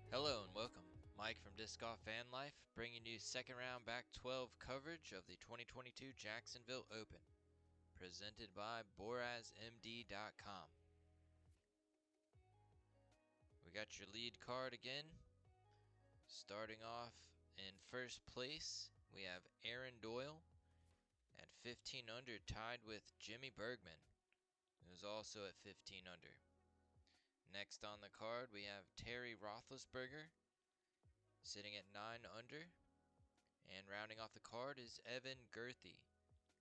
Hello and welcome. Mike from DiscGolfVanLife bringing you second round back 12 coverage of the 2022 Jacksonville Open, presented by BorazMD.com. We got your lead card again. Starting off in first place, we have Aaron Doyle at 15 under, tied with Jimmy Bergman, who's also at 15 under. Next on the card, we have Terry Rothlisberger sitting at 9 under. And rounding off the card is Evan Gurthie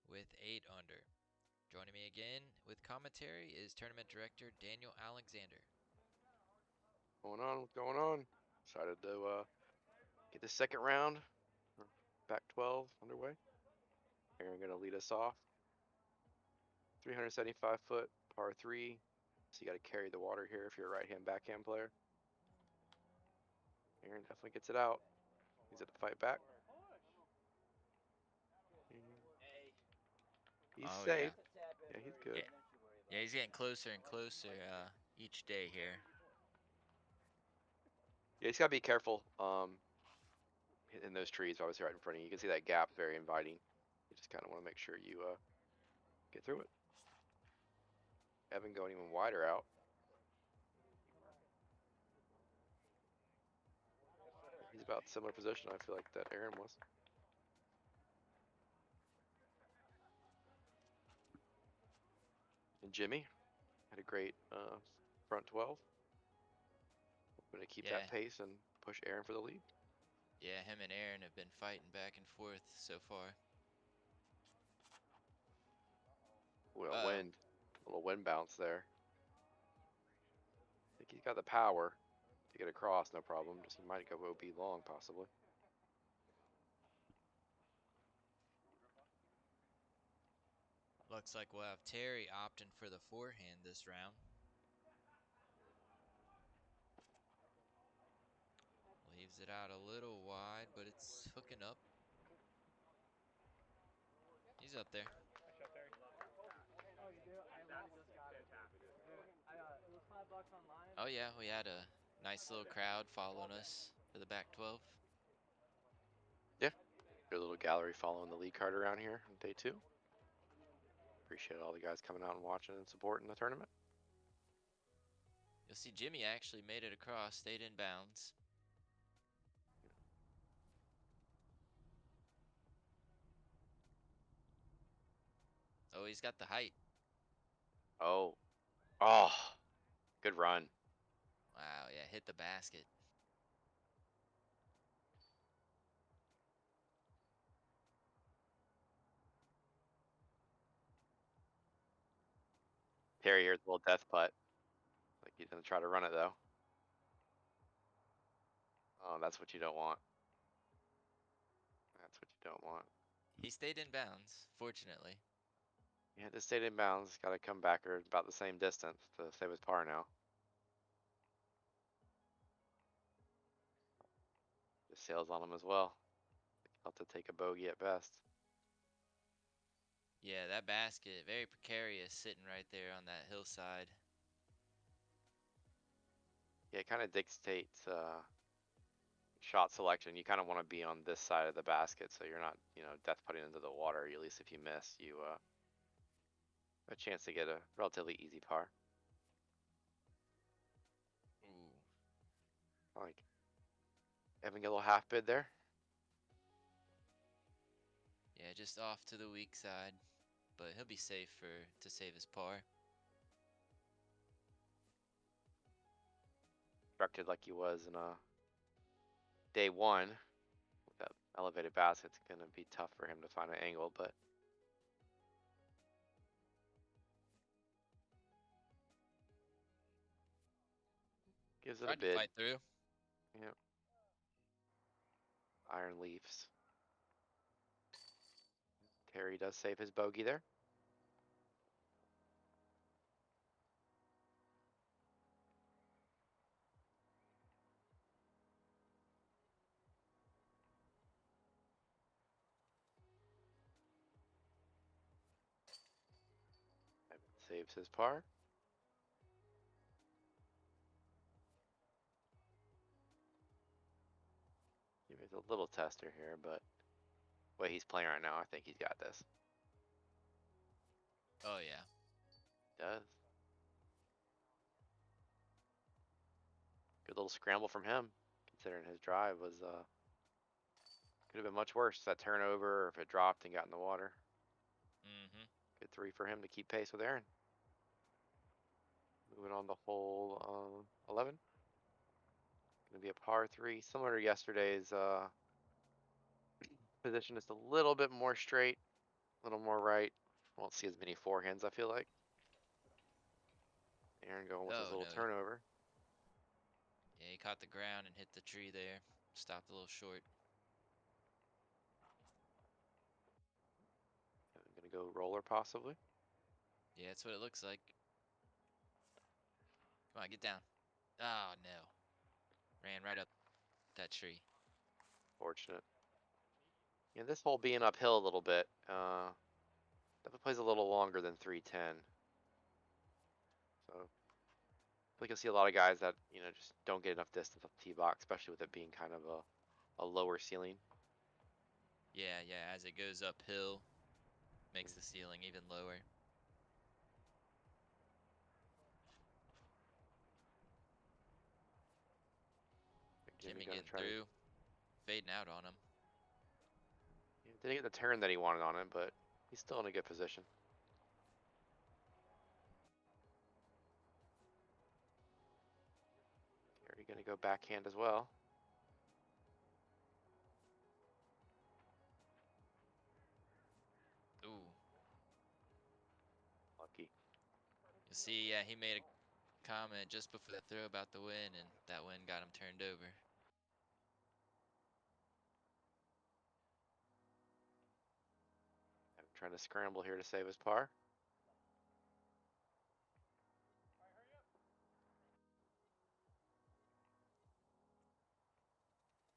with 8 under. Joining me again with commentary is Tournament Director Daniel Alexander. What's going on? Excited to get the second round, back 12 underway. Aaron going to lead us off. 375 foot, par 3. So you got to carry the water here if you're a right-hand backhand player. Aaron definitely gets it out. He's at the fight back. He's safe. Yeah, he's good. Yeah, he's getting closer and closer each day here. Yeah, he's got to be careful in those trees, obviously right in front of you. You can see that gap, very inviting. You just kind of want to make sure you get through it. Evan going even wider out. He's about similar position, I feel like, that Aaron was. And Jimmy had a great front 12. Going to keep that pace and push Aaron for the lead. Yeah, him and Aaron have been fighting back and forth so far. Ooh, a little wind bounce there. I think he's got the power to get across, no problem. Just he might go OB long, possibly. Looks like we'll have Terry opting for the forehand this round. Leaves it out a little wide, but it's hooking up. He's up there. Oh yeah, we had a nice little crowd following us for the back 12. Yeah, good little gallery following the lead card around here on day 2. Appreciate all the guys coming out and watching and supporting the tournament. You'll see Jimmy actually made it across, stayed in bounds. Oh, he's got the height. Oh, good run. Wow, yeah, hit the basket. Terry here's a little death putt. Like he's gonna try to run it though. Oh, that's what you don't want. That's what you don't want. He stayed in bounds, fortunately. He had to stay in bounds. Got to come back or about the same distance to save his par now. Just sails on him as well. He'll have to take a bogey at best. Yeah, that basket, very precarious, sitting right there on that hillside. Yeah, it kind of dictates shot selection. You kind of want to be on this side of the basket, so you're not, death putting into the water. At least if you miss, you a chance to get a relatively easy par. Ooh. Like Evan get a little half bid there. Yeah, just off to the weak side, but he'll be safe to save his par. Structured like he was in day 1 with that elevated basket. It's gonna be tough for him to find an angle, but gives it a bid. Fight through. Yep. Iron Leafs. Terry does save his bogey there. Saves his par. He's a little tester here, but the way he's playing right now, I think he's got this. Oh yeah. Does. Good little scramble from him, considering his drive was could have been much worse. That turnover, or if it dropped and got in the water. Mm-hmm. Good 3 for him to keep pace with Aaron. Moving on to hole 11. Gonna be a par 3, similar to yesterday's position. Just a little bit more straight, a little more right. Won't see as many forehands, I feel like. Aaron going with his Oh little no. turnover. Yeah, he caught the ground and hit the tree there. Stopped a little short. I'm gonna go roller possibly. Yeah, that's what it looks like. Come on, get down. Oh no. Ran right up that tree. Fortunate. Yeah, this hole being uphill a little bit, definitely plays a little longer than 310. So I feel like you'll see a lot of guys that, just don't get enough distance off the tee box, especially with it being kind of a lower ceiling. Yeah, yeah, as it goes uphill, makes the ceiling even lower. Jimmy gonna getting try to. through, fading out on him. Yeah, didn't get the turn that he wanted on it, but he's still in a good position. Gary gonna go backhand as well. Ooh. Lucky. You see, yeah, he made a comment just before the throw about the wind, and that wind got him turned over. Trying to scramble here to save his par.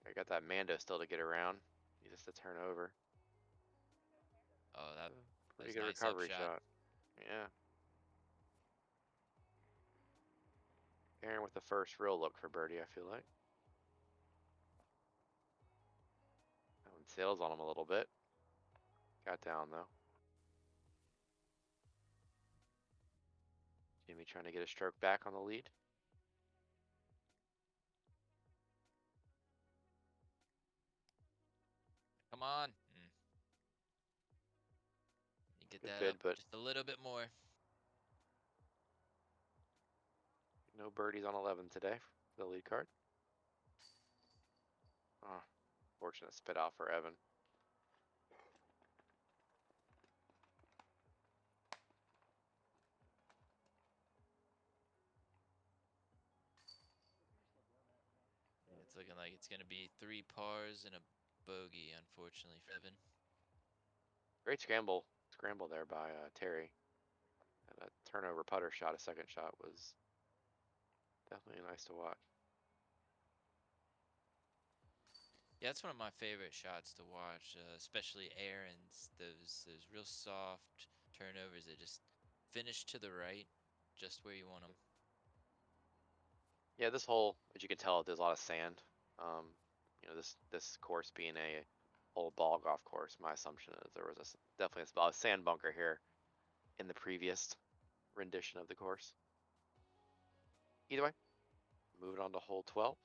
I got that Mando still to get around. He just to turn over. Oh, that Pretty was good nice recovery upshot. shot. Yeah. Aaron with the first real look for birdie, I feel like. That one sails on him a little bit. Got down though. Jimmy trying to get a stroke back on the lead. Come on. You get Good that bid, up but just a little bit more. no birdies on 11 today for the lead card. Oh, fortunate spit out for Evan. It's looking like it's going to be 3 pars and a bogey, unfortunately, for Evan. Great scramble there by Terry. And a turnover putter shot, a second shot, was definitely nice to watch. Yeah, that's one of my favorite shots to watch, especially Aaron's. Those real soft turnovers that just finish to the right, just where you want them. Yeah, this hole, as you can tell, there's a lot of sand. This course being a old ball golf course, my assumption is there was definitely a sand bunker here in the previous rendition of the course. Either way, moving on to hole 12.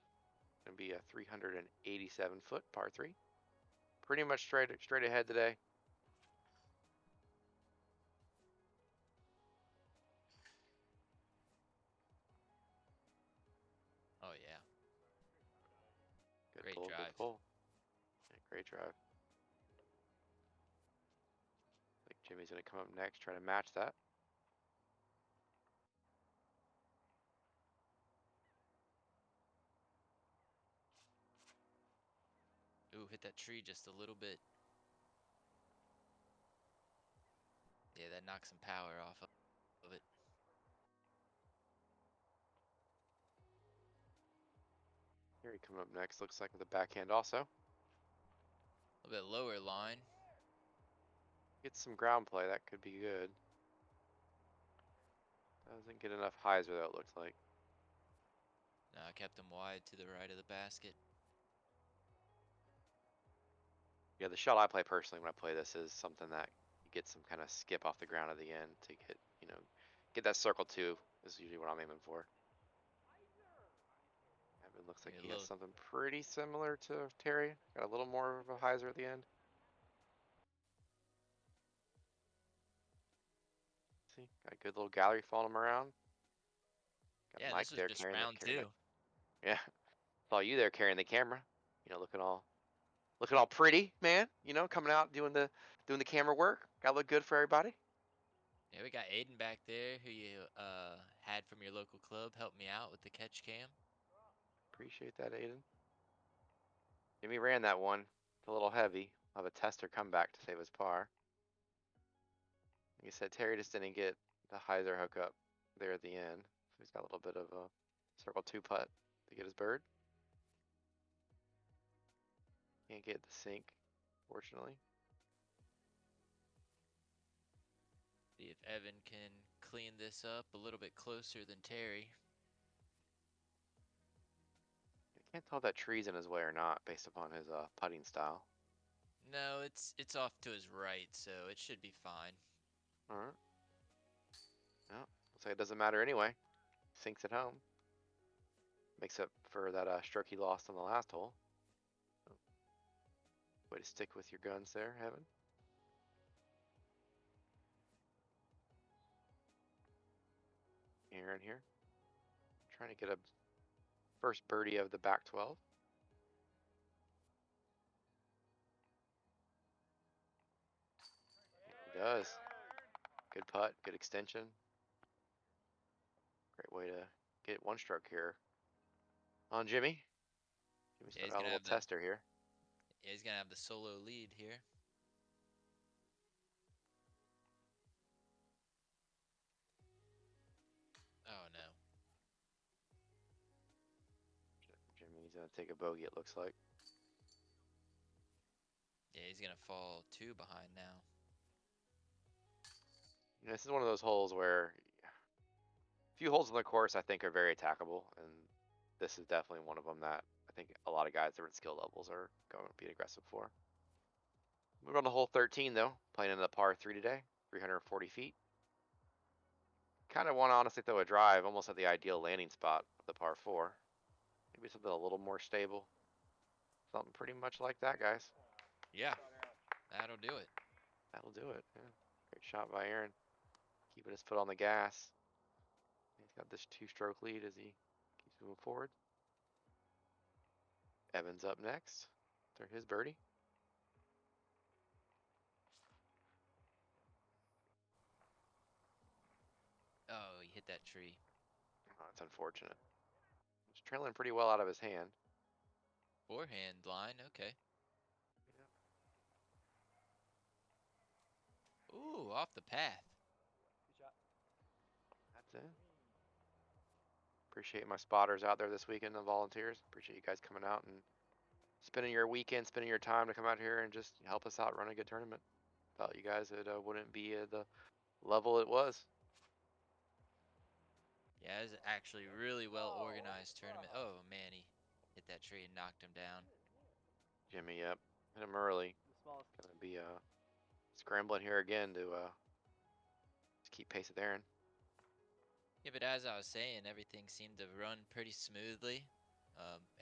Gonna be a 387-foot par 3. Pretty much straight ahead today. Oh, yeah. Good Great pull, good drive. pull. Yeah, great drive. I think Jimmy's gonna come up next, try to match that. Ooh, hit that tree just a little bit. Yeah, that knocks some power off of it. Here he come up next, looks like with a backhand also. A little bit lower line. Get some ground play, that could be good. Doesn't get enough hyzer though, it looks like. No, I kept him wide to the right of the basket. Yeah, the shot I play personally when I play this is something that you get some kind of skip off the ground at the end to get, get that circle 2 is usually what I'm aiming for. Evan looks like he has something pretty similar to Terry. Got a little more of a hyzer at the end. See, got a good little gallery following him around. Got Yeah, Mike this was there just carrying round 2. Yeah, saw you there carrying the camera. Looking all pretty, man. Coming out doing the camera work. Got to look good for everybody. Yeah, we got Aiden back there, who you had from your local club, help me out with the catch cam. Appreciate that, Aiden. Jimmy ran that one. It's a little heavy. I'll have a tester come back to save his par. Like you said, Terry just didn't get the hyzer hookup there at the end. So he's got a little bit of a circle 2 putt to get his bird. Can't get the sink, fortunately. See if Evan can clean this up a little bit closer than Terry. I can't tell if that tree's in his way or not based upon his putting style. No, it's off to his right, so it should be fine. All right. No, looks like it doesn't matter anyway. Sinks at home. Makes up for that stroke he lost on the last hole. Way to stick with your guns there, Evan. Aaron here. Trying to get a first birdie of the back 12. He does. Good putt, good extension. Great way to get 1 stroke here on Jimmy. Jimmy's Yeah, got a little tester here. Yeah, he's gonna have the solo lead here. Oh no. Jimmy's gonna take a bogey, it looks like. Yeah, he's gonna fall 2 behind now. This is one of those holes where a few holes on the course I think are very attackable, and this is definitely one of them that I think a lot of guys at different skill levels are going to be aggressive for. Moving on to hole 13 though, playing in the par 3 today, 340 feet. Kind of want to honestly throw a drive almost at the ideal landing spot of the par 4. Maybe something a little more stable. Something pretty much like that, guys. Yeah, that'll do it. That'll do it. Yeah. Great shot by Aaron. Keeping his foot on the gas. He's got this 2-stroke lead as he keeps moving forward. Evans up next after his birdie. Oh, he hit that tree. Oh, it's unfortunate. He's trailing pretty well out of his hand. Forehand line, okay. Ooh, off the path. Good shot. That's it. Appreciate my spotters out there this weekend, the volunteers. Appreciate you guys coming out and spending your weekend, spending your time to come out here and just help us out run a good tournament. Without you guys, it wouldn't be the level it was. Yeah, it was actually really well organized tournament. Oh man, he hit that tree and knocked him down. Jimmy, yep. Hit him early. Gonna be scrambling here again to just keep pace with Aaron. Yeah, but as I was saying, everything seemed to run pretty smoothly.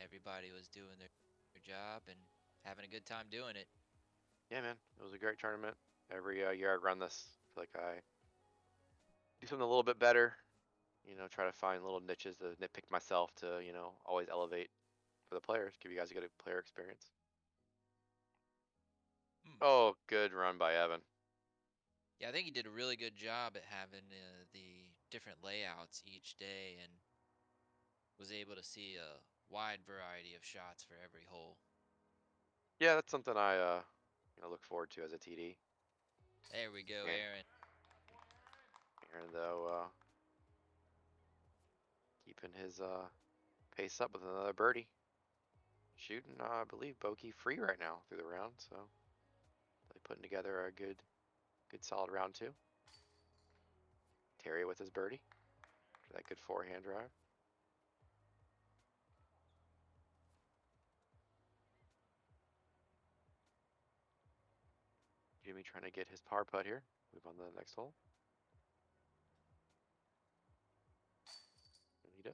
Everybody was doing their job and having a good time doing it. Yeah, man, it was a great tournament. Every year I run this, I feel like I do something a little bit better. Try to find little niches to nitpick myself to, always elevate for the players, give you guys a good player experience. Oh, good run by Evan. Yeah, I think he did a really good job at having the different layouts each day and was able to see a wide variety of shots for every hole. Yeah, that's something I look forward to as a TD. There we go, Yeah. Aaron. Aaron, though, keeping his pace up with another birdie. Shooting, I believe, bogey free right now through the round, so they're putting together a good solid round 2. Terry with his birdie for that good forehand drive. Jimmy trying to get his par putt here. Move on to the next hole. And he does.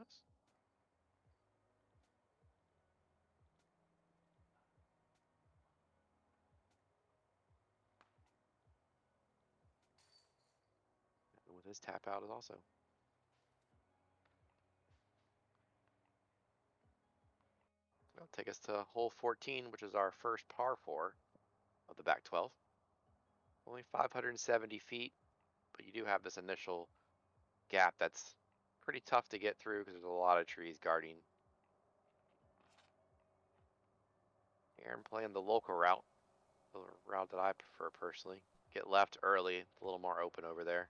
And with his tap out is also. That'll take us to hole 14, which is our first par 4 of the back 12. Only 570 feet, but you do have this initial gap that's pretty tough to get through because there's a lot of trees guarding. Aaron playing the local route, the route that I prefer personally. Get left early, it's a little more open over there.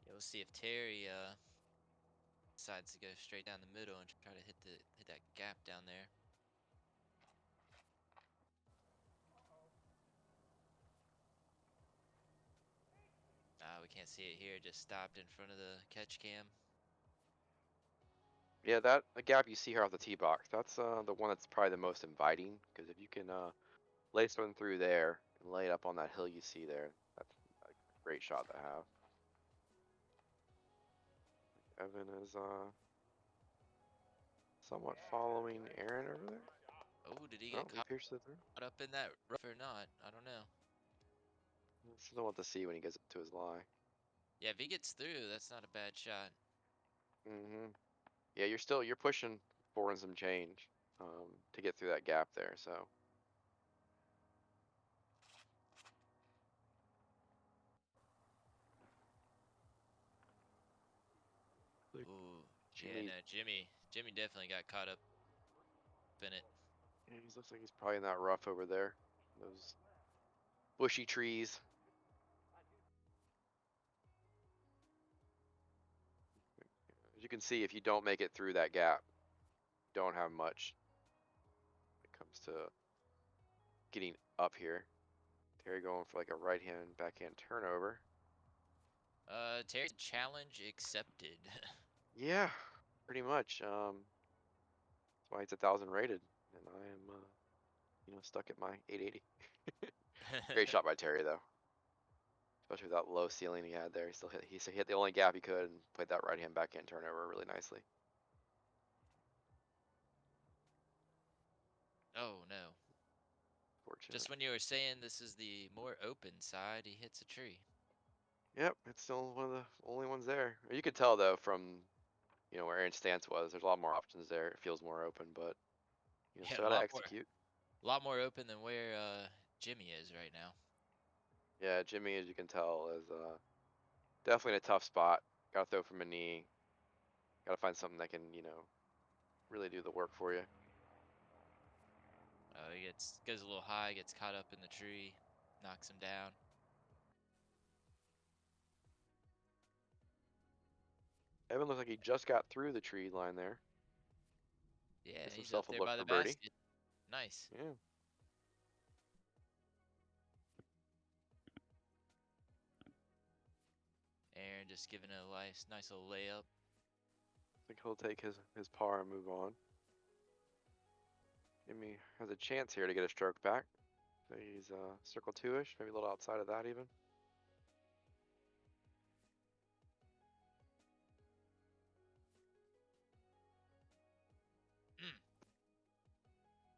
Yeah, we'll see if Terry decides to go straight down the middle and try to hit that gap down there. We can't see it here. Just stopped in front of the catch cam. Yeah, that the gap you see here off the tee box, that's the one that's probably the most inviting, because if you can lace one through there and lay it up on that hill you see there, that's a great shot to have. Evan is somewhat following Aaron over there. Oh, did he Oh, get he pierced it through. caught up in that rough or not? I don't know. Still don't want to see when he gets to his lie. Yeah, if he gets through, that's not a bad shot. Yeah, you're pushing 4 and some change to get through that gap there. So Ooh, yeah, Jimmy, no, Jimmy definitely got caught up in it. yeah, he looks like he's probably in that rough over there. Those bushy trees. As you can see, if you don't make it through that gap, you don't have much when it comes to getting up here. Terry going for like a right-hand backhand turnover. Terry, challenge accepted. Yeah, pretty much. That's why it's 1,000 rated, and I am, stuck at my 880. Great shot by Terry though, especially with that low ceiling he had there. He hit the only gap he could and played that right-hand backhand turnover really nicely. Oh no. Fortunate. Just when you were saying this is the more open side, he hits a tree. Yep, it's still one of the only ones there. You could tell though from where Aaron's stance was. There's a lot more options there. It feels more open, but Yeah, still gotta execute. a lot more open than where Jimmy is right now. Yeah, Jimmy, as you can tell, is definitely in a tough spot. Gotta throw from a knee. Gotta find something that can really do the work for you. He goes a little high, gets caught up in the tree, knocks him down. Evan looks like he just got through the tree line there. Yeah, Gives he's up himself a there look by the for birdie. basket. Nice. Yeah. Aaron just giving it a nice little layup. I think he'll take his par and move on. Jimmy has a chance here to get a stroke back. So he's circle 2-ish, maybe a little outside of that even.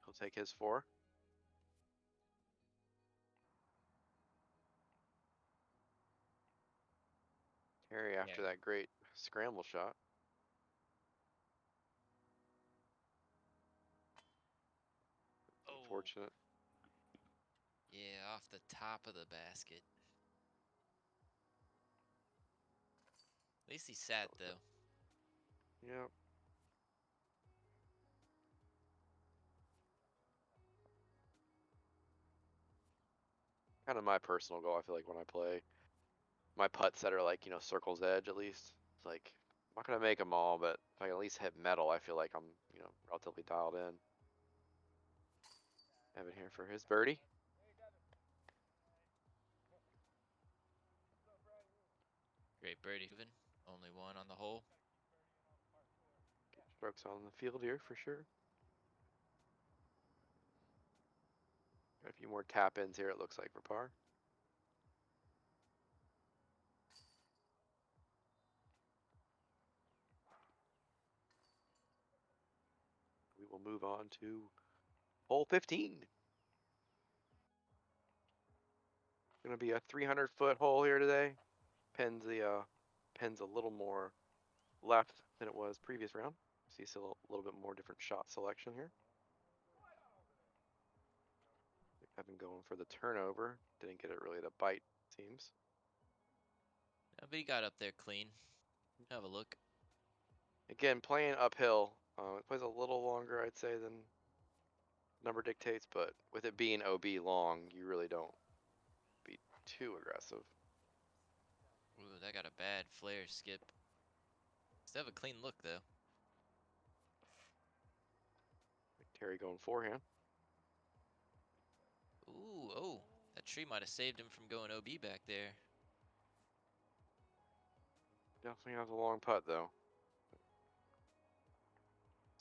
He'll take his 4. Terry after that great scramble shot. Oh. Unfortunate. Yeah, off the top of the basket. At least he sat though. Yep. Kind of my personal goal. I feel like when I play, my putts that are like circle's edge at least. It's like I'm not gonna make them all, but if I can at least hit metal, I feel like I'm relatively dialed in. Evan here for his birdie. Great birdie moving. Only one on the hole. Strokes on the field here for sure. few more tap ins here, it looks like, for par. We will move on to hole 15. Gonna be a 300-foot hole here today. Pins a little more left than it was previous round. See a little bit more different shot selection here. I've been going for the turnover. Didn't get it really to bite, seems. Yeah, but he got up there clean. Have a look. Again, playing uphill. It plays a little longer, I'd say, than number dictates, but with it being OB long, you really don't be too aggressive. Ooh, that got a bad flare skip. Still have a clean look though. Terry going forehand. Ooh, oh, that tree might have saved him from going OB back there. Definitely has a long putt though.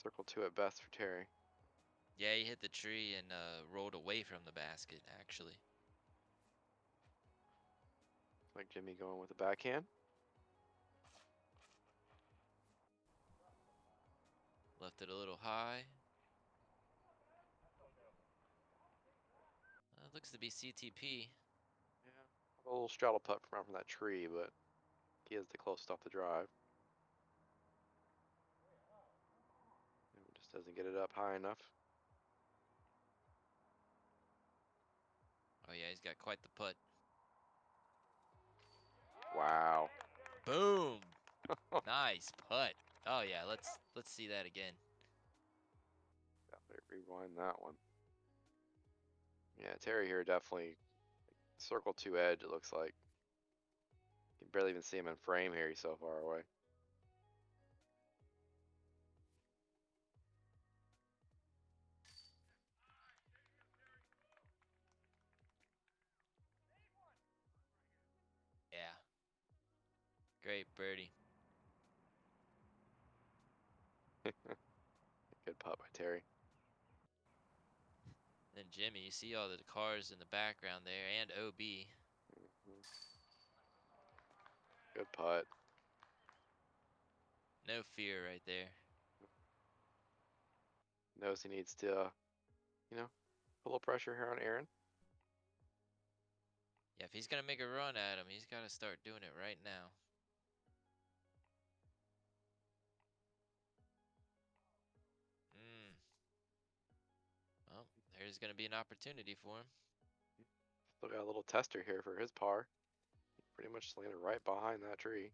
Circle 2 at best for Terry. Yeah, he hit the tree and rolled away from the basket, actually. Like Jimmy going with the backhand. Left it a little high. Looks to be CTP. Yeah, a little straddle putt from that tree, but he is the closest off the drive. Just doesn't get it up high enough. Oh yeah, he's got quite the putt. Wow. Boom! Nice putt. Oh yeah, let's see that again. Definitely rewind that one. Yeah, Terry here definitely circle 2 edge, it looks like. You can barely even see him in frame here, he's so far away. Yeah. Great birdie. Good putt by Terry. Then Jimmy, you see all the cars in the background there, and OB. Good putt. No fear right there. Knows he needs to, you know, put a little pressure here on Aaron. Yeah, if he's gonna make a run at him, he's gotta start doing it right now. Well, there's gonna be an opportunity for him. Still got a little tester here for his par. Pretty much landed right behind that tree.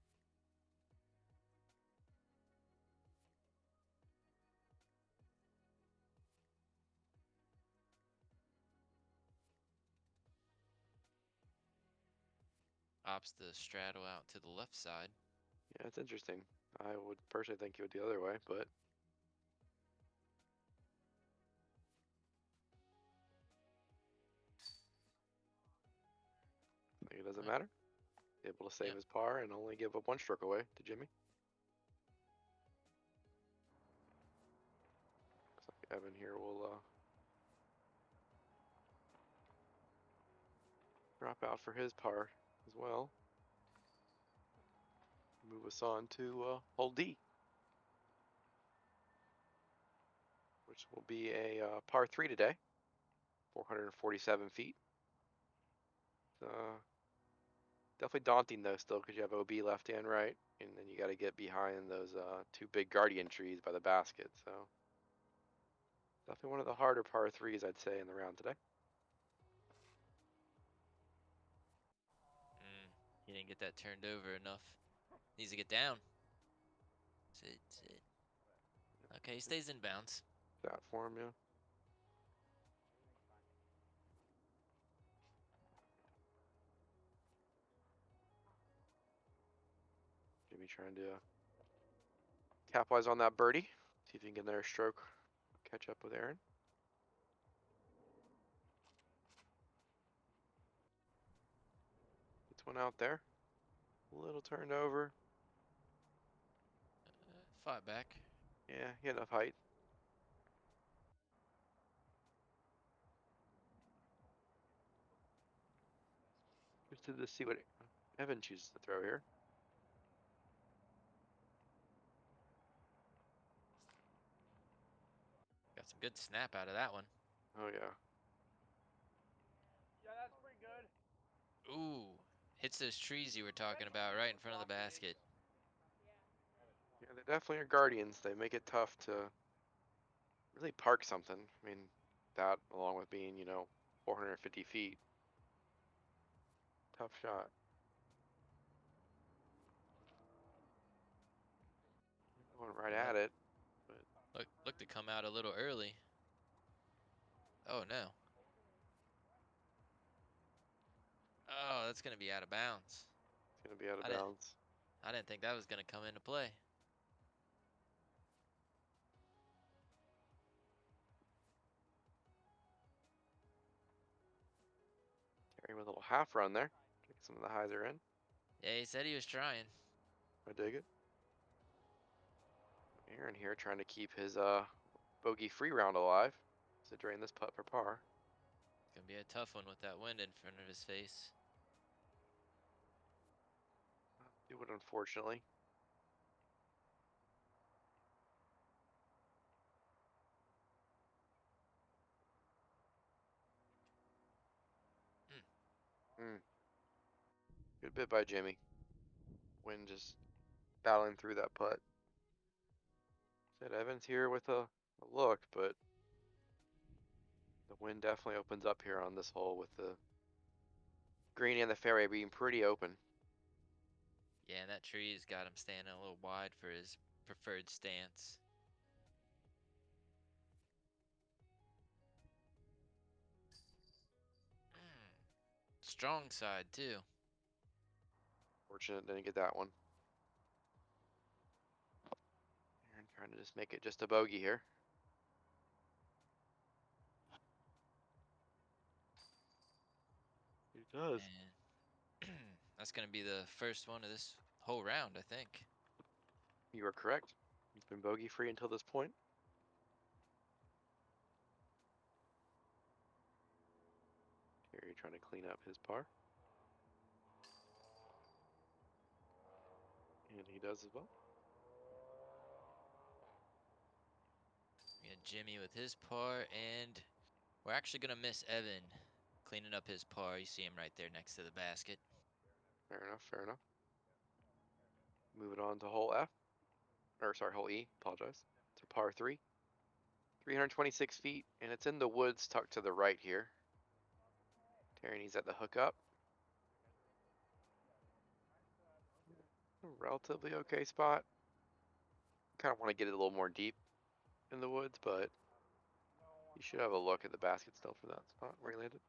Opts the straddle out to the left side. Yeah, it's interesting. I would personally think he would the other way, but I think it doesn't matter. Able to save his par and only give up 1 stroke away to Jimmy. Looks like Evan here will drop out for his par as well. Move us on to hole D, which will be a par 3 today, 447 feet. Definitely daunting though still, because you have OB left and right, and then you got to get behind those 2 big guardian trees by the basket. So definitely one of the harder par 3s, I'd say, in the round today. He didn't get that turned over enough. Needs to get down. Sit. Okay, he stays in bounds. That for him, yeah. Jimmy trying to capitalize on that birdie. See if he can get another stroke, catch up with Aaron. Gets one out there. A little turned over. Fought back. Yeah, he had enough height. interested to see what Evan chooses to throw here. Got some good snap out of that one. Oh yeah. Yeah, that's pretty good. Ooh, hits those trees you were talking about right in front of the basket. Yeah, they definitely are guardians. They make it tough to really park something. I mean, that along with being, 450 feet. Tough shot. Going right Yep. at it. But Look to come out a little early. Oh no. Oh, that's gonna be out of bounds. it's going to be out of I didn't bounds. I didn't think that was gonna come into play. Terry with a little half run there. Get some of the highs are in. Yeah, he said he was trying. I dig it. Aaron here trying to keep his bogey free round alive. So drain this putt for par. It's gonna be a tough one with that wind in front of his face. Do it unfortunately. Good bit by Jimmy. Wind just battling through that putt. Said Evans here with a look, but the wind definitely opens up here on this hole with the green and the fairway being pretty open. Yeah, and that tree's got him standing a little wide for his preferred stance. Strong side too. Fortunate didn't get that one. Aaron trying to just make it just a bogey here. He does. And that's gonna be the first one of this whole round, I think. You are correct. He's been bogey free until this point. Terry trying to clean up his par. And he does as well. We got Jimmy with his par, and we're actually gonna miss Evan cleaning up his par. You see him right there next to the basket. Fair enough, fair enough. Moving on to hole F. Or sorry, hole E, apologize. It's a par 3. 326 feet, and it's in the woods tucked to the right here. Terry needs at the hookup. A relatively okay spot. Kind of want to get it a little more deep in the woods, but you should have a look at the basket still for that spot where he landed.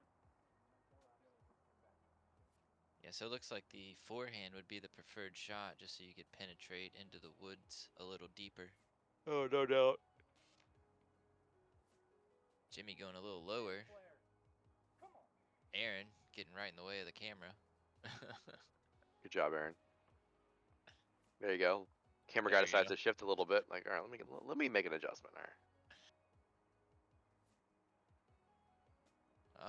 Yeah, so it looks like the forehand would be the preferred shot, just so you could penetrate into the woods a little deeper. Oh, no doubt. Jimmy going a little lower. Aaron getting right in the way of the camera. Good job, Aaron. There you go. Camera There guy you decides go. to shift a little bit. Like, all right, let me make an adjustment. All right.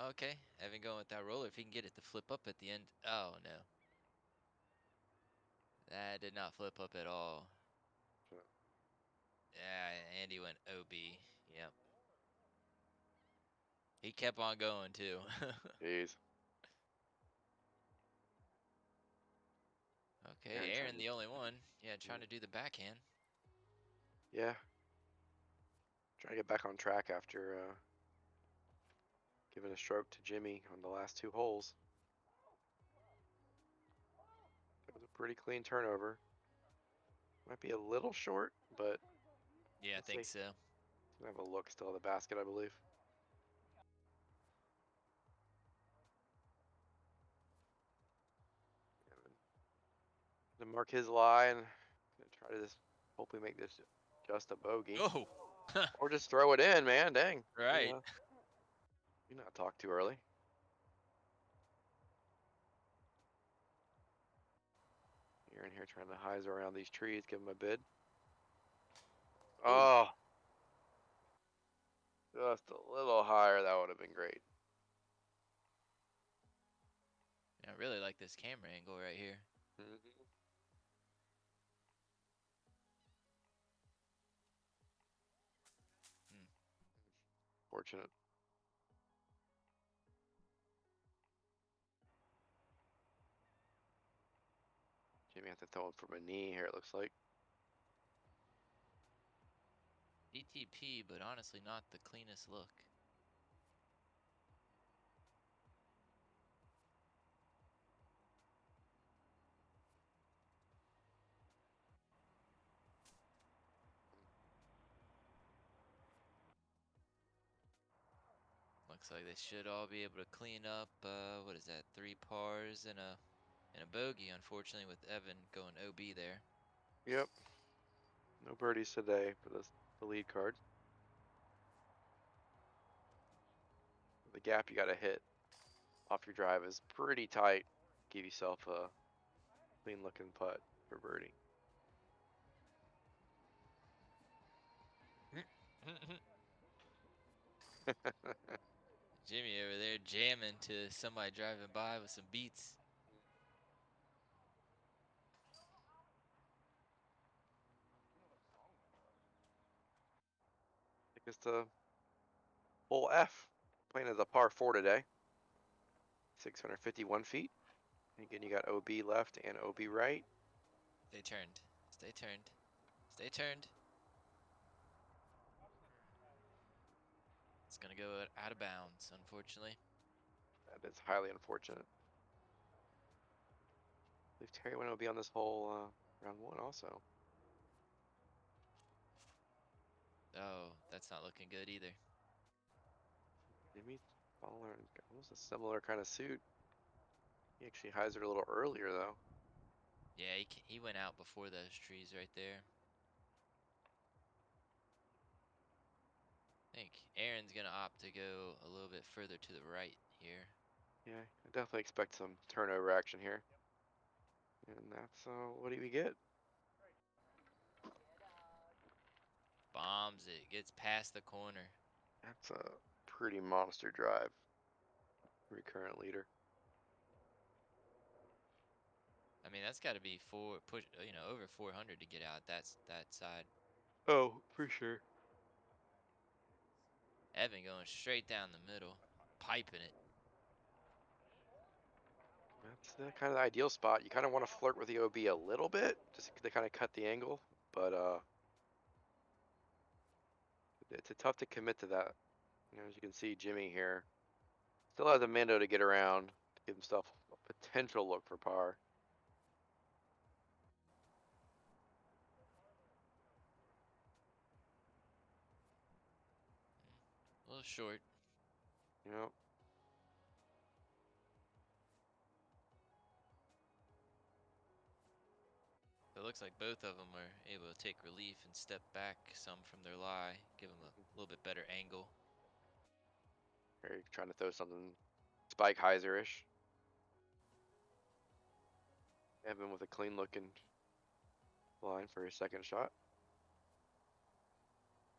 Okay, Evan going with that roller. If he can get it to flip up at the end. Oh, no. That did not flip up at all. Sure. Yeah, Andy went OB. Yep. He kept on going, too. Jeez. Okay, Aaron the only one. Yeah, trying Yeah. to do the backhand. Yeah. Trying to get back on track after giving a stroke to Jimmy on the last 2 holes. That was a pretty clean turnover. Might be a little short, but Yeah, I let's think see. so. Gonna have a look still at the basket, I believe. To mark his lie and gonna try to just hopefully make this just a bogey. Oh, Or just throw it in, man. Dang. right. You not talk too early. You're in here trying to highs around these trees, give him a bid. Oh. Just a little higher, that would have been great. I really like this camera angle right here. Mhm. Fortunate. Jimmy had to throw him from a knee here, it looks like. DTP, but honestly not the cleanest look. Looks like they should all be able to clean up, what is that, 3 pars and a bogey, unfortunately, with Evan going OB there. Yep. No birdies today for the lead card. The gap you gotta hit off your drive is pretty tight. Give yourself a clean looking putt for birdie. Jimmy over there jamming to somebody driving by with some beats. I think it's the hole F. Playing as a par 4 today. 651 feet. Again, you got OB left and OB right. Stay turned. Stay turned. Stay turned. It's gonna go out of bounds, unfortunately. That is highly unfortunate. I believe Terry went OB on this hole round 1 also. Oh, that's not looking good either. Jimmy's following almost a similar kind of suit. He actually hyzered a little earlier though. Yeah, he went out before those trees right there. I think Aaron's gonna opt to go a little bit further to the right here. Yeah, I definitely expect some turnover action here. And that's what do we get? Bombs it, gets past the corner. That's a pretty monster drive. Current leader. I mean, that's got to be over 400 to get out that side. Oh, for sure. Evan going straight down the middle, piping it. That's the kind of the ideal spot. You kind of want to flirt with the OB a little bit, just to kind of cut the angle, but it's tough to commit to that. You know, as you can see, Jimmy here still has a Mando to get around to give himself a potential look for par. A little short. You know, It looks like both of them were able to take relief and step back some from their lie, give them a little bit better angle. Harry trying to throw something Spike Heiser-ish. Evan with a clean looking line for his second shot.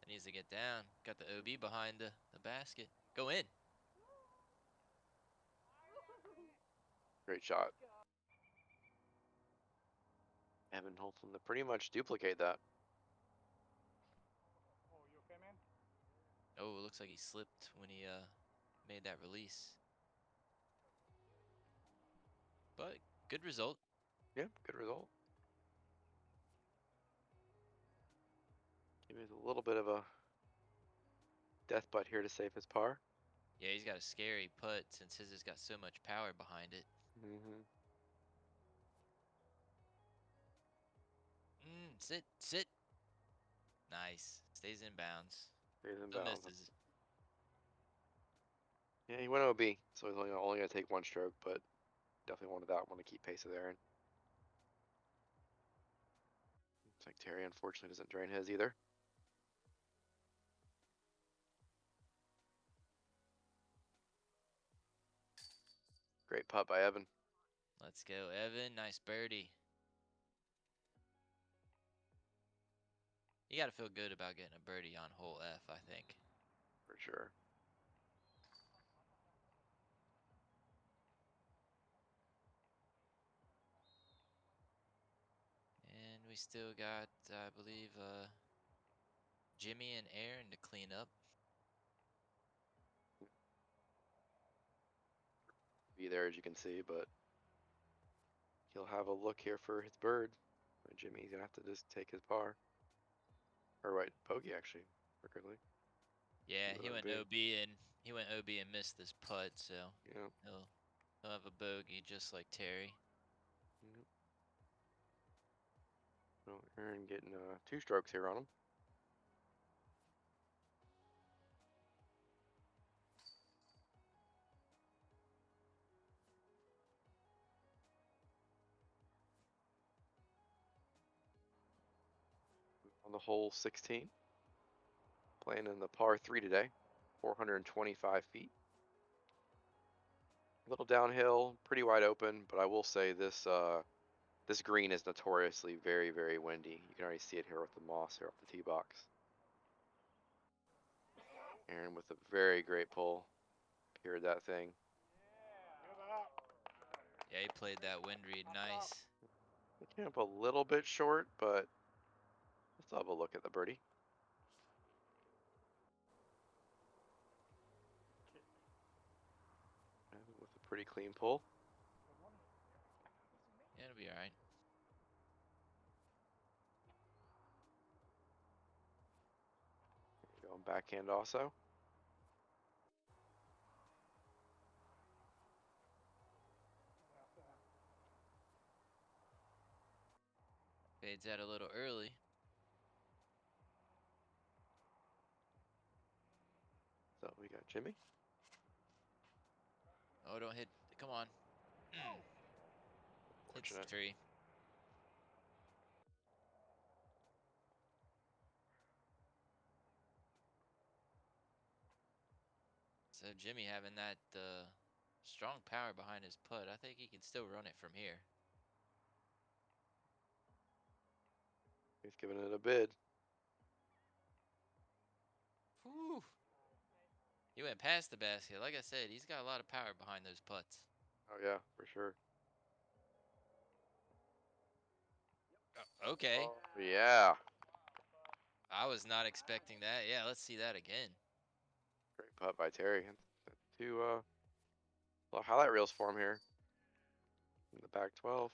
It needs to get down. Got the OB behind the basket. Go in. Great shot. Evan hoping to pretty much duplicate that. Oh, you okay, man? Oh, it looks like he slipped when he made that release. But good result. Yeah, good result. Give me a little bit of a death butt here to save his par. Yeah, he's got a scary putt since his has got so much power behind it. Sit. Nice. Stays in bounds. Stays in Still bounds. misses. Yeah, he went OB, so he's only going to take one stroke, but definitely wanted that one to keep pace with Aaron. Looks like Terry unfortunately doesn't drain his either. Great putt by Evan. Let's go, Evan. Nice birdie. You got to feel good about getting a birdie on hole F, I think. For sure. we still got, I believe, Jimmy and Aaron to clean up. Be there as you can see, but he'll have a look here for his bird. Jimmy's gonna have to just take his par. Or right, bogey actually, quickly. Yeah, What he would went that be? OB and missed this putt, so Yeah. he'll have a bogey just like Terry. Yep. So Aaron getting 2 strokes here on him. On the hole 16. Playing in the par 3 today, 425 feet. A little downhill, pretty wide open, but I will say this this green is notoriously very, very windy. You can already see it here with the moss here off the tee box. Aaron with a very great pull. Peered that thing. Yeah, he played that wind read nice. It came up a little bit short, but let's have a look at the birdie. And with a pretty clean pull. Yeah, it'll be all right. Going backhand also. Fades out a little early. So we got Jimmy. Oh, don't hit. Come on. Hits the Fortunate. tree. So Jimmy having that strong power behind his putt. I think he can still run it from here. He's giving it a bid. Whew. He went past the basket. Like I said, he's got a lot of power behind those putts. Oh yeah, for sure. Okay. Oh, yeah. I was not expecting that. Yeah, let's see that again. Great putt by Terry. 2 little highlight reels for him here. In the back 12.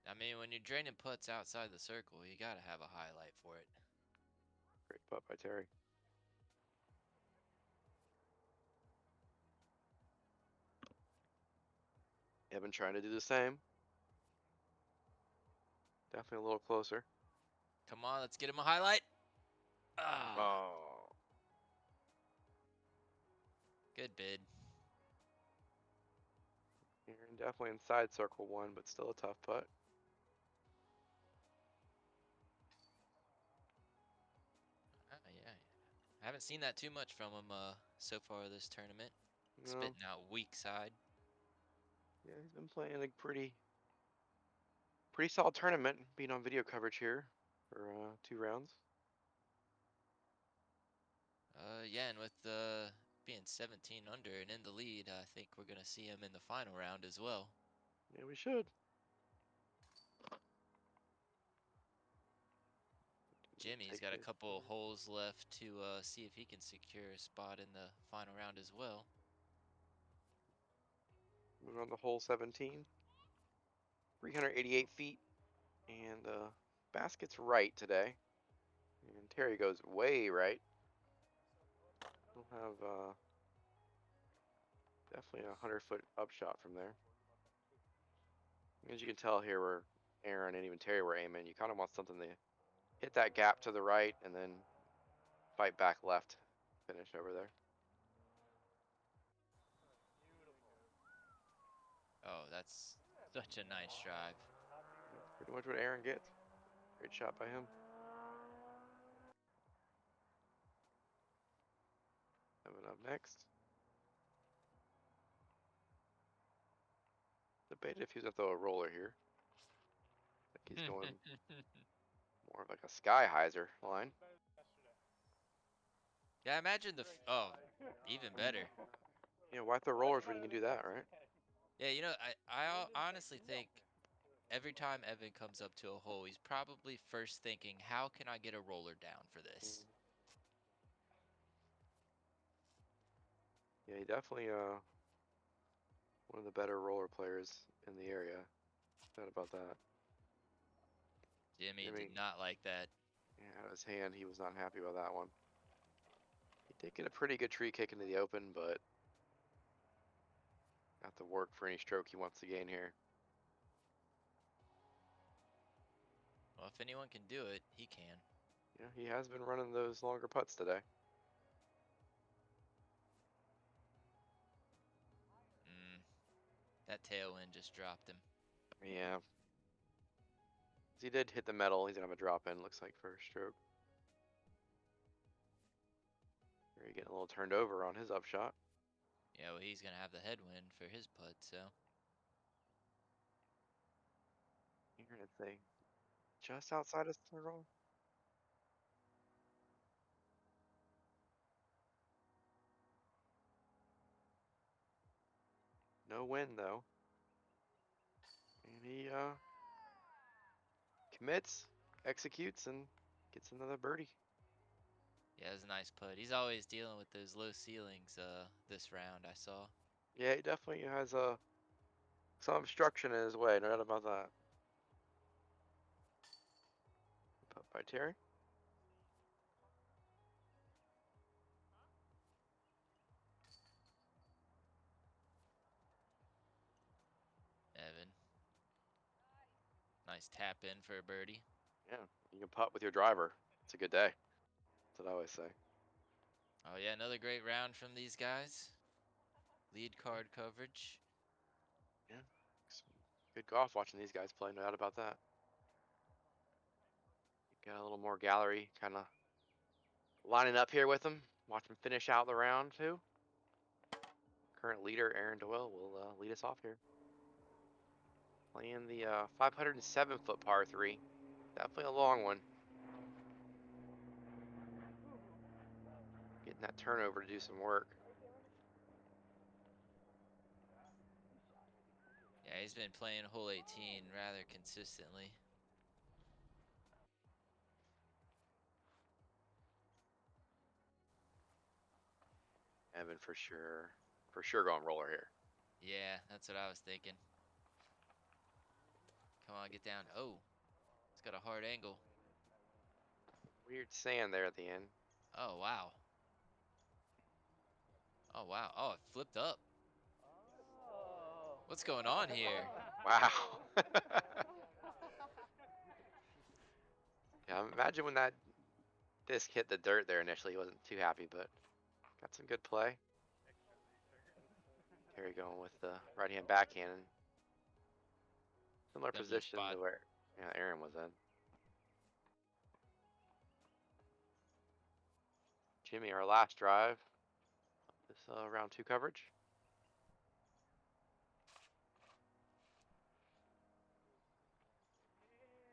I mean, when you're draining putts outside the circle, you got to have a highlight for it. Great putt by Terry. Evan trying to do the same. Definitely a little closer. Come on, let's get him a highlight. Ah, Oh. good bid. Aaron definitely inside circle 1, but still a tough putt. Yeah, I haven't seen that too much from him so far this tournament. No. Spitting out weak side. Yeah, he's been playing a pretty solid tournament, being on video coverage here for 2 rounds. Yeah, and with being 17 under and in the lead, I think we're gonna see him in the final round as well. Yeah, we should. Jimmy's got a couple holes left to see if he can secure a spot in the final round as well. Moving on to hole 17. 388 feet. And the basket's right today. And Terry goes way right. We'll have definitely a 100-foot upshot from there. As you can tell here where Aaron and even Terry were aiming, you kind of want something to hit that gap to the right and then fight back left, finish over there. Oh, that's such a nice drive. That's pretty much what Aaron gets. Great shot by him. Coming up next. Debated if he was going to throw a roller here. I think he's going more of like a sky hyzer line. Yeah, imagine oh, even better. Yeah, why throw rollers when you can do that, right? Yeah, you know, I honestly think every time Evan comes up to a hole, he's probably first thinking, how can I get a roller down for this? Yeah, he definitely one of the better roller players in the area. Said about that. Jimmy Jimmy. did not like that. Yeah, out of his hand, he was not happy about that one. He did get a pretty good tree kick into the open, but got to work for any stroke he wants to gain here. Well, if anyone can do it, he can. Yeah, he has been running those longer putts today. That tailwind just dropped him. Yeah. He did hit the metal. He's gonna have a drop in, looks like, first stroke. Here, getting a little turned over on his upshot. Yeah, well, he's going to have the headwind for his putt, so. You're gonna say just outside of circle. No win though. And he commits, executes, and gets another birdie. Yeah, it was a nice putt. He's always dealing with those low ceilings this round, I saw. Yeah, he definitely has some obstruction in his way, no doubt about that. Putt by Terry. Evan. Nice tap in for a birdie. Yeah, you can putt with your driver. It's a good day. That's what I always say. Oh, yeah, another great round from these guys. Lead card coverage. Yeah, good golf watching these guys play, no doubt about that. Got a little more gallery kind of lining up here with them. Watch them finish out the round too. Current leader Aaron Doyle will lead us off here. Playing the 507-foot par 3. Definitely a long one. Getting that turnover to do some work. Yeah, he's been playing hole 18 rather consistently. Evan for sure going roller here. Yeah, that's what I was thinking. Come on, get down. Oh, it's got a hard angle. Weird sand there at the end. Oh, wow. Oh, wow. Oh, it flipped up. What's going on here? Wow. Yeah, imagine when that disc hit the dirt there initially, he wasn't too happy, but got some good play. Terry going with the right hand backhand. Similar position to where Aaron was in. Jimmy, our last drive. This round 2 coverage.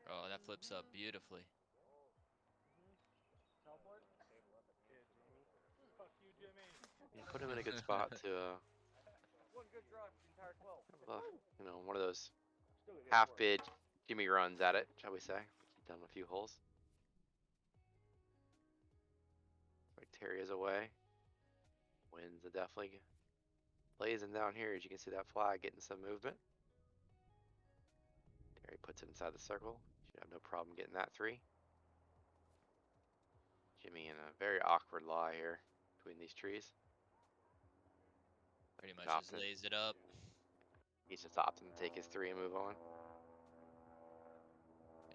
Oh, that flips up beautifully. You put him in a good spot to, one of those half bid Jimmy runs at it, shall we say? He's done a few holes. Like Terry is away. Winds are definitely blazing down here. As you can see that flag getting some movement. Terry puts it inside the circle. Should have no problem getting that 3. Jimmy in a very awkward lie here between these trees. Pretty much just lays it up. He's just opting to take his 3 and move on.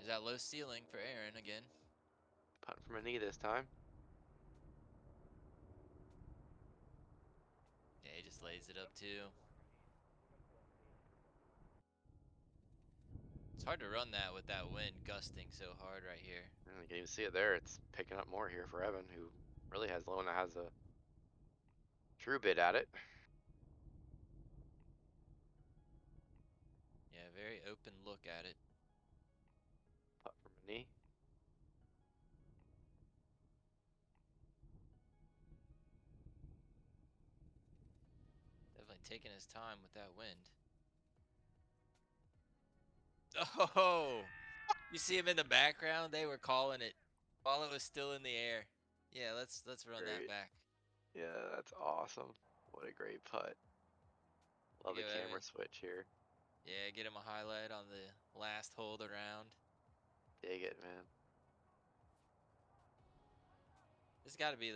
Is that low ceiling for Aaron again? Putting from a knee this time. Yeah, he just lays it up too. It's hard to run that with that wind gusting so hard right here. You can even see it there. It's picking up more here for Evan, who really has the one that has a true bid at it. Yeah, very open look at it. Putt from a knee. Definitely taking his time with that wind. Oh, you see him in the background? They were calling it while it was still in the air. Yeah, let's run that Great. back. Yeah, that's awesome. What a great putt. Love the camera switch here. Yeah, get him a highlight on the last hole of the round. Dig it, man. This got to be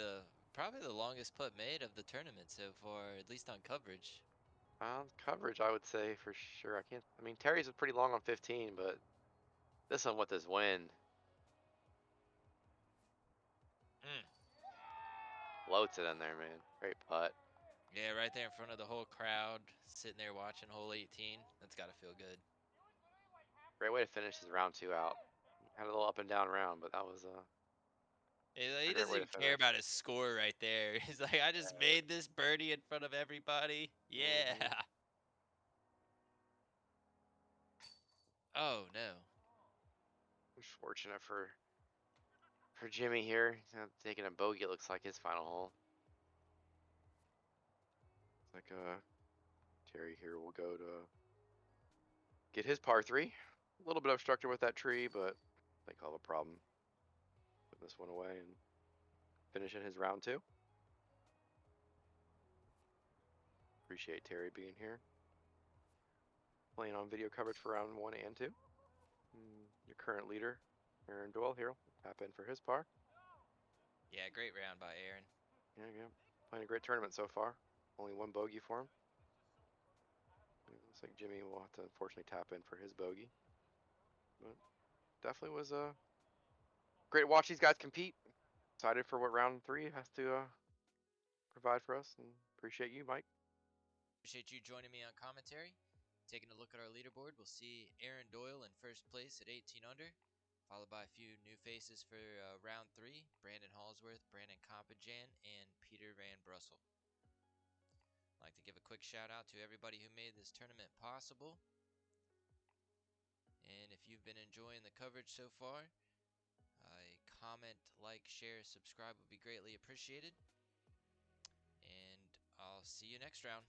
probably the longest putt made of the tournament so far, at least on coverage. Coverage, I would say for sure. I mean, Terry's was pretty long on 15, but this one with his wind. Floats it in there, man. Great putt. Yeah, right there in front of the whole crowd, sitting there watching hole 18. That's got to feel good. Great way to finish his round 2 out. Had a little up and down round, but that was a He great doesn't way to even care finish. about his score right there. He's like, I just made this birdie in front of everybody. Yeah. Oh, no. Unfortunate for Jimmy here. He's taking a bogey, it looks like his final hole. It's like Terry here will go to get his par 3. A little bit obstructed with that tree, but I think I'll have a problem putting this one away and finishing his round 2. Appreciate Terry being here. Playing on video coverage for round 1 and 2. Your current leader, Aaron Doyle here, will tap in for his par. Yeah, great round by Aaron. Yeah. Playing a great tournament so far. Only 1 bogey for him. It looks like Jimmy will have to unfortunately tap in for his bogey. But definitely was great to watch these guys compete. Excited for what round 3 has to provide for us, and appreciate you, Mike. Appreciate you joining me on commentary. Taking a look at our leaderboard, we'll see Aaron Doyle in first place at 18 under, followed by a few new faces for round 3, Brandon Hallsworth, Brandon Compajan, and Peter Van Brussel. I'd like to give a quick shout out to everybody who made this tournament possible. And if you've been enjoying the coverage so far, a comment, like, share, subscribe would be greatly appreciated. And I'll see you next round.